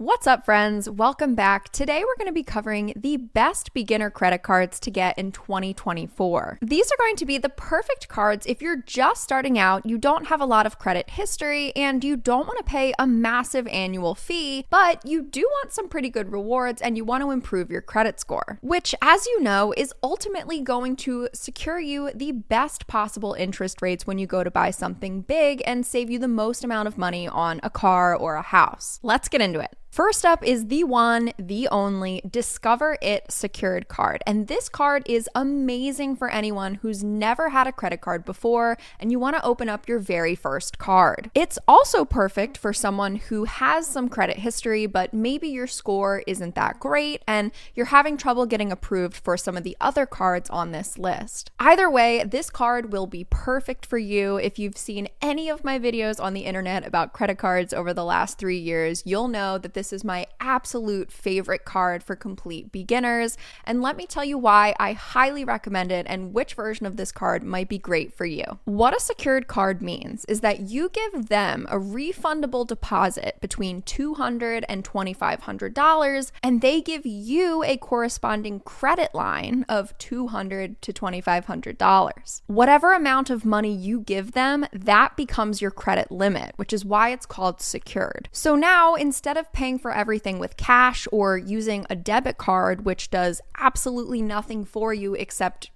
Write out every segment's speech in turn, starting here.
What's up, friends? Welcome back. Today we're going to be covering the best beginner credit cards to get in 2024. These are going to be the perfect cards if you're just starting out, you don't have a lot of credit history, and you don't want to pay a massive annual fee, but you do want some pretty good rewards and you want to improve your credit score, which, as you know, is ultimately going to secure you the best possible interest rates when you go to buy something big and save you the most amount of money on a car or a house. Let's get into it. First up is the one, the only Discover It secured card. And this card is amazing for anyone who's never had a credit card before and you want to open up your very first card. It's also perfect for someone who has some credit history, but maybe your score isn't that great and you're having trouble getting approved for some of the other cards on this list. Either way, this card will be perfect for you. If you've seen any of my videos on the internet about credit cards over the last 3 years, you'll know that this is my absolute favorite card for complete beginners, and let me tell you why I highly recommend it and which version of this card might be great for you. What a secured card means is that you give them a refundable deposit between $200 and $2,500, and they give you a corresponding credit line of $200 to $2,500. Whatever amount of money you give them, that becomes your credit limit, which is why it's called secured. So now, instead of paying for everything with cash or using a debit card, which does absolutely nothing for you except,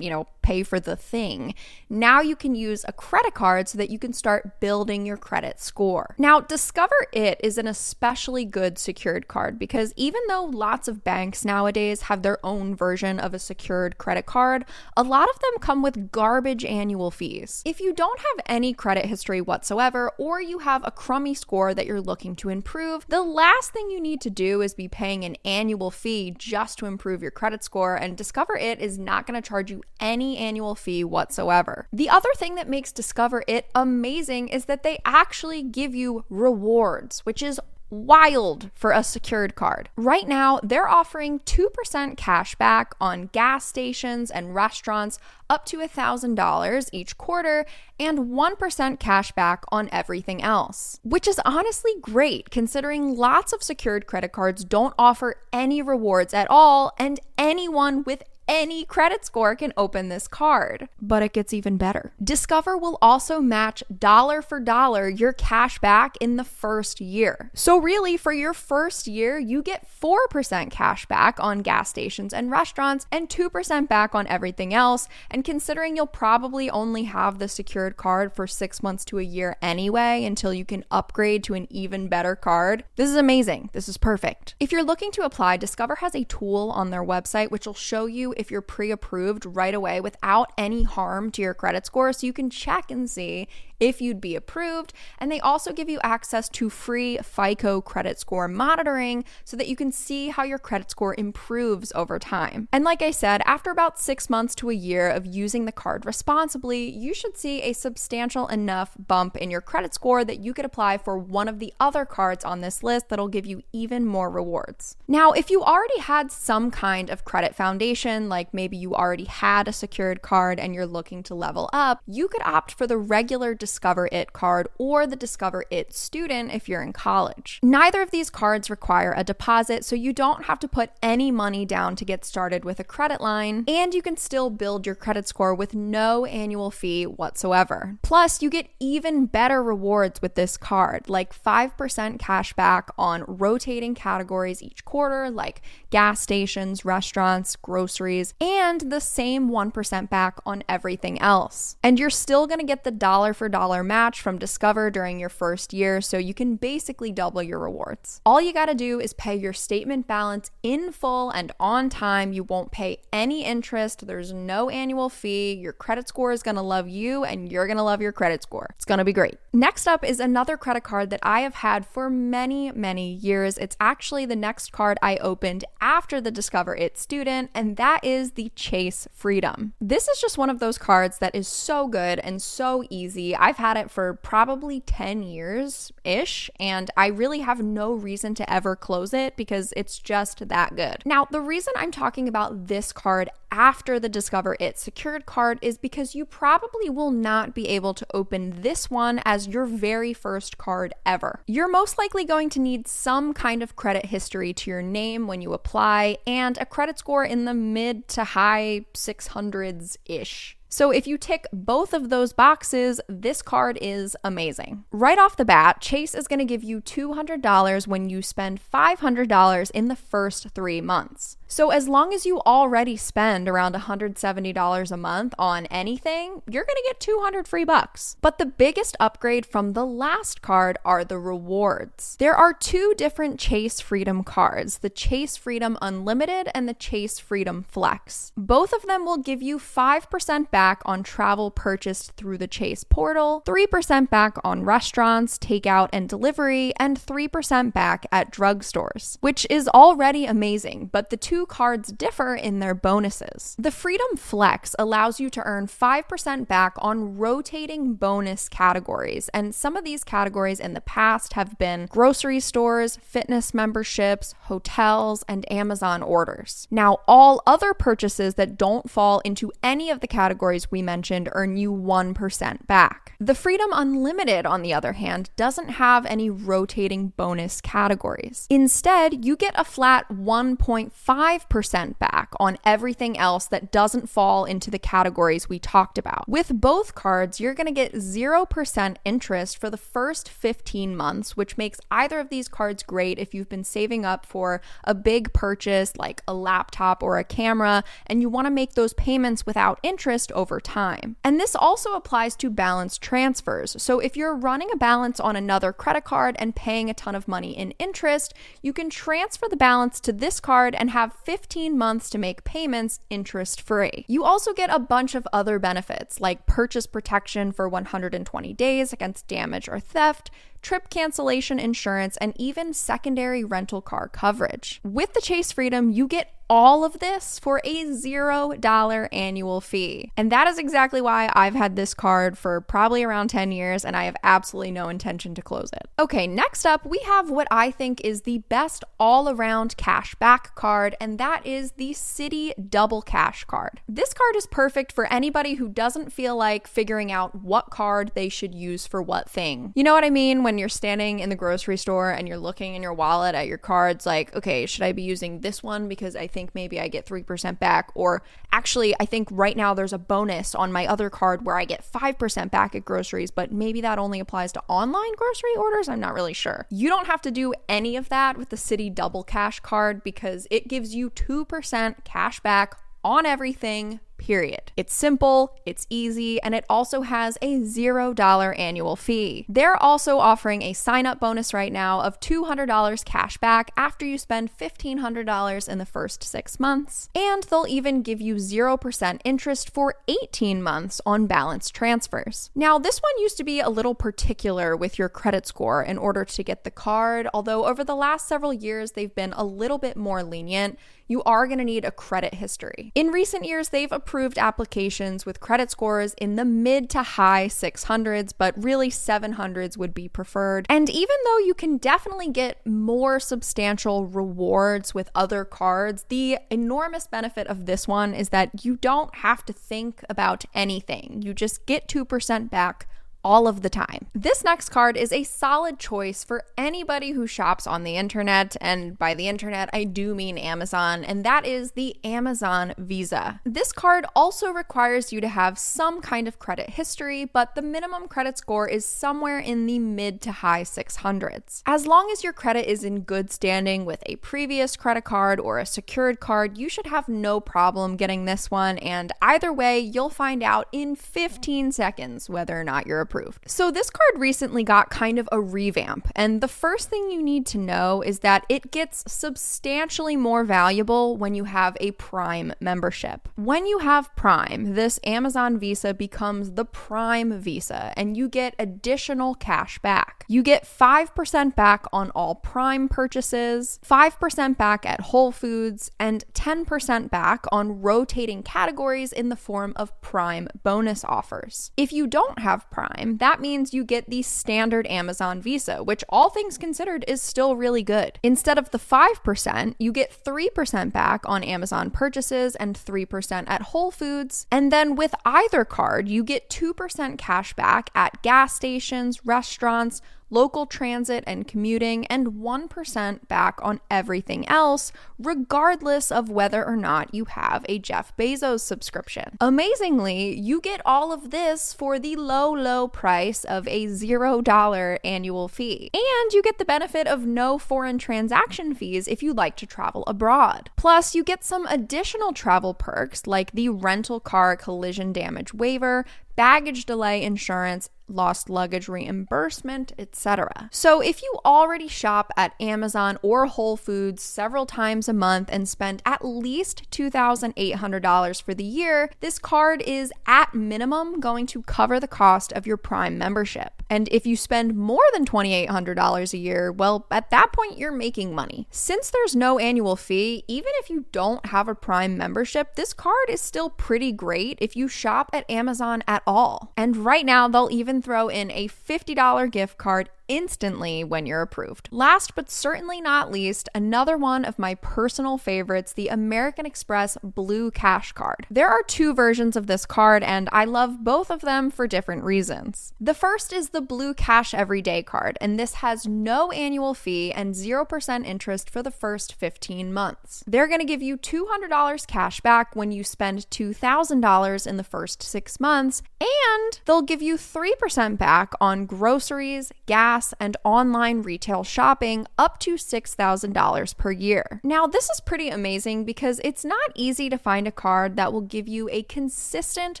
pay for the thing, now you can use a credit card so that you can start building your credit score. Now, Discover It is an especially good secured card because even though lots of banks nowadays have their own version of a secured credit card, a lot of them come with garbage annual fees. If you don't have any credit history whatsoever, or you have a crummy score that you're looking to improve, the last thing you need to do is be paying an annual fee just to improve your credit score, and Discover It is not going to charge you any annual fee whatsoever. The other thing that makes Discover It amazing is that they actually give you rewards, which is wild for a secured card. Right now, they're offering 2% cash back on gas stations and restaurants up to $1,000 each quarter and 1% cash back on everything else, which is honestly great considering lots of secured credit cards don't offer any rewards at all, and anyone with any credit score can open this card. But it gets even better. Discover will also match dollar for dollar your cash back in the first year. So really, for your first year, you get 4% cash back on gas stations and restaurants and 2% back on everything else. And considering you'll probably only have the secured card for 6 months to a year anyway until you can upgrade to an even better card, this is amazing. This is perfect. If you're looking to apply, Discover has a tool on their website which will show you if you're pre-approved right away without any harm to your credit score, so you can check and see if you'd be approved. And they also give you access to free FICO credit score monitoring so that you can see how your credit score improves over time. And like I said, after about 6 months to a year of using the card responsibly, you should see a substantial enough bump in your credit score that you could apply for one of the other cards on this list that'll give you even more rewards. Now, if you already had some kind of credit foundation, like maybe you already had a secured card and you're looking to level up, you could opt for the regular Discover It card or the Discover It Student if you're in college. Neither of these cards require a deposit, so you don't have to put any money down to get started with a credit line, and you can still build your credit score with no annual fee whatsoever. Plus, you get even better rewards with this card, like 5% cash back on rotating categories each quarter, like gas stations, restaurants, groceries, and the same 1% back on everything else. And you're still going to get the dollar for dollar match from Discover during your first year, so you can basically double your rewards. All you got to do is pay your statement balance in full and on time. You won't pay any interest. There's no annual fee. Your credit score is going to love you, and you're going to love your credit score. It's going to be great. Next up is another credit card that I have had for many, many years. It's actually the next card I opened after the Discover It Student, and that is the Chase Freedom. This is just one of those cards that is so good and so easy. I've had it for probably 10 years-ish, and I really have no reason to ever close it because it's just that good. Now, the reason I'm talking about this card after the Discover It secured card is because you probably will not be able to open this one as your very first card ever. You're most likely going to need some kind of credit history to your name when you apply and a credit score in the mid to high 600s-ish. So if you tick both of those boxes, this card is amazing. Right off the bat, Chase is going to give you $200 when you spend $500 in the first 3 months. So as long as you already spend around $170 a month on anything, you're going to get 200 free bucks. But the biggest upgrade from the last card are the rewards. There are 2 different Chase Freedom cards, the Chase Freedom Unlimited and the Chase Freedom Flex. Both of them will give you 5% back on travel purchased through the Chase portal, 3% back on restaurants, takeout and delivery, and 3% back at drugstores, which is already amazing, but the 2 cards differ in their bonuses. The Freedom Flex allows you to earn 5% back on rotating bonus categories, and some of these categories in the past have been grocery stores, fitness memberships, hotels, and Amazon orders. Now, all other purchases that don't fall into any of the categories we mentioned earn you 1% back. The Freedom Unlimited, on the other hand, doesn't have any rotating bonus categories. Instead, you get a flat 1.5% back on everything else that doesn't fall into the categories we talked about. With both cards, you're going to get 0% interest for the first 15 months, which makes either of these cards great if you've been saving up for a big purchase like a laptop or a camera, and you want to make those payments without interest over time. And this also applies to balance transfers. So if you're running a balance on another credit card and paying a ton of money in interest, you can transfer the balance to this card and have 15 months to make payments interest-free. You also get a bunch of other benefits like purchase protection for 120 days against damage or theft, trip cancellation insurance, and even secondary rental car coverage. With the Chase Freedom, you get all of this for a $0 annual fee. And that is exactly why I've had this card for probably around 10 years and I have absolutely no intention to close it. Okay, next up, we have what I think is the best all-around cash back card, and that is the Citi Double Cash card. This card is perfect for anybody who doesn't feel like figuring out what card they should use for what thing. You know what I mean? When you're standing in the grocery store and you're looking in your wallet at your cards like, okay, should I be using this one because I think maybe I get 3% back, or actually I think right now there's a bonus on my other card where I get 5% back at groceries, but maybe that only applies to online grocery orders. I'm not really sure. You don't have to do any of that with the Citi Double Cash card because it gives you 2% cash back on everything, period. It's simple, it's easy, and it also has a $0 annual fee. They're also offering a sign-up bonus right now of $200 cash back after you spend $1,500 in the first 6 months, and they'll even give you 0% interest for 18 months on balance transfers. Now, this one used to be a little particular with your credit score in order to get the card, although over the last several years, they've been a little bit more lenient. You are going to need a credit history. In recent years, they've approved applications with credit scores in the mid to high 600s, but really 700s would be preferred. And even though you can definitely get more substantial rewards with other cards, the enormous benefit of this one is that you don't have to think about anything. You just get 2% back all of the time. This next card is a solid choice for anybody who shops on the internet, and by the internet I do mean Amazon, and that is the Amazon Visa. This card also requires you to have some kind of credit history, but the minimum credit score is somewhere in the mid to high 600s. As long as your credit is in good standing with a previous credit card or a secured card, you should have no problem getting this one, and either way, you'll find out in 15 seconds whether or not you're approved. So this card recently got kind of a revamp, and the first thing you need to know is that it gets substantially more valuable when you have a Prime membership. When you have Prime, this Amazon Visa becomes the Prime Visa, and you get additional cash back. You get 5% back on all Prime purchases, 5% back at Whole Foods, and 10% back on rotating categories in the form of Prime bonus offers. If you don't have Prime, that means you get the standard Amazon Visa, which all things considered is still really good. Instead of the 5%, you get 3% back on Amazon purchases and 3% at Whole Foods. And then with either card, you get 2% cash back at gas stations, restaurants, local transit and commuting, and 1% back on everything else, regardless of whether or not you have a Jeff Bezos subscription. Amazingly, you get all of this for the low price of a $0 annual fee. And you get the benefit of no foreign transaction fees if you like to travel abroad. Plus, you get some additional travel perks like the rental car collision damage waiver, baggage delay insurance, lost luggage reimbursement, etc. So if you already shop at Amazon or Whole Foods several times a month and spend at least $2,800 for the year, this card is at minimum going to cover the cost of your Prime membership. And if you spend more than $2,800 a year, well, at that point you're making money. Since there's no annual fee, even if you don't have a Prime membership, this card is still pretty great if you shop at Amazon at all. And right now they'll even throw in a $50 gift card instantly when you're approved. Last but certainly not least, another one of my personal favorites, the American Express Blue Cash Card. There are two versions of this card, and I love both of them for different reasons. The first is the Blue Cash Everyday Card, and this has no annual fee and 0% interest for the first 15 months. They're going to give you $200 cash back when you spend $2,000 in the first 6 months, and they'll give you 3% back on groceries, gas, and online retail shopping up to $6,000 per year. Now, this is pretty amazing because it's not easy to find a card that will give you a consistent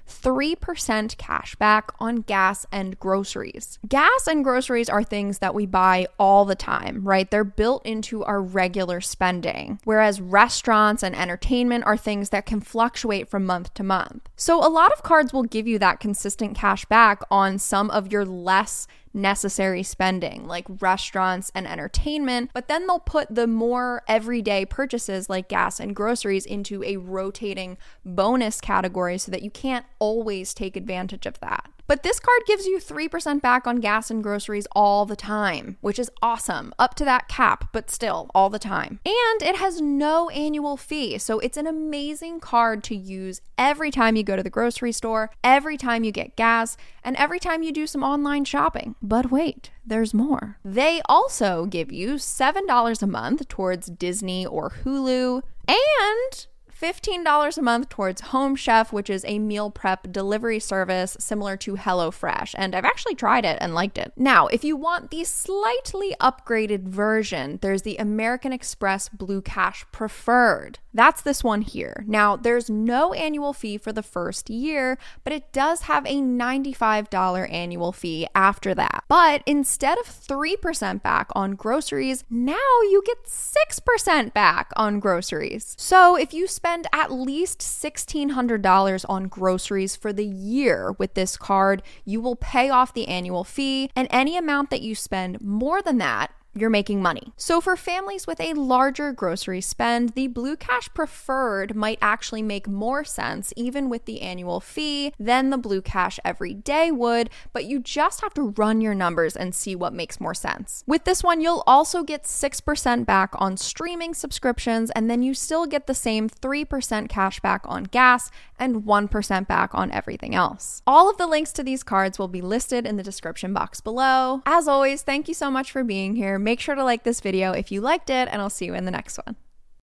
3% cash back on gas and groceries. Gas and groceries are things that we buy all the time, right? They're built into our regular spending, whereas restaurants and entertainment are things that can fluctuate from month to month. So a lot of cards will give you that consistent cash back on some of your less necessary spending like restaurants and entertainment, but then they'll put the more everyday purchases like gas and groceries into a rotating bonus category so that you can't always take advantage of that. But this card gives you 3% back on gas and groceries all the time, which is awesome, up to that cap, but still all the time. And it has no annual fee, so it's an amazing card to use every time you go to the grocery store, every time you get gas, and every time you do some online shopping. But wait, there's more. They also give you $7 a month towards Disney or Hulu, and $15 a month towards Home Chef, which is a meal prep delivery service similar to HelloFresh, and I've actually tried it and liked it. Now, if you want the slightly upgraded version, there's the American Express Blue Cash Preferred. That's this one here. Now, there's no annual fee for the first year, but it does have a $95 annual fee after that. But instead of 3% back on groceries, now you get 6% back on groceries. So if you spend at least $1,600 on groceries for the year with this card, you will pay off the annual fee, and any amount that you spend more than that, you're making money. So for families with a larger grocery spend, the Blue Cash Preferred might actually make more sense even with the annual fee than the Blue Cash Everyday would, but you just have to run your numbers and see what makes more sense. With this one, you'll also get 6% back on streaming subscriptions, and then you still get the same 3% cash back on gas and 1% back on everything else. All of the links to these cards will be listed in the description box below. As always, thank you so much for being here. Make sure to like this video if you liked it, and I'll see you in the next one.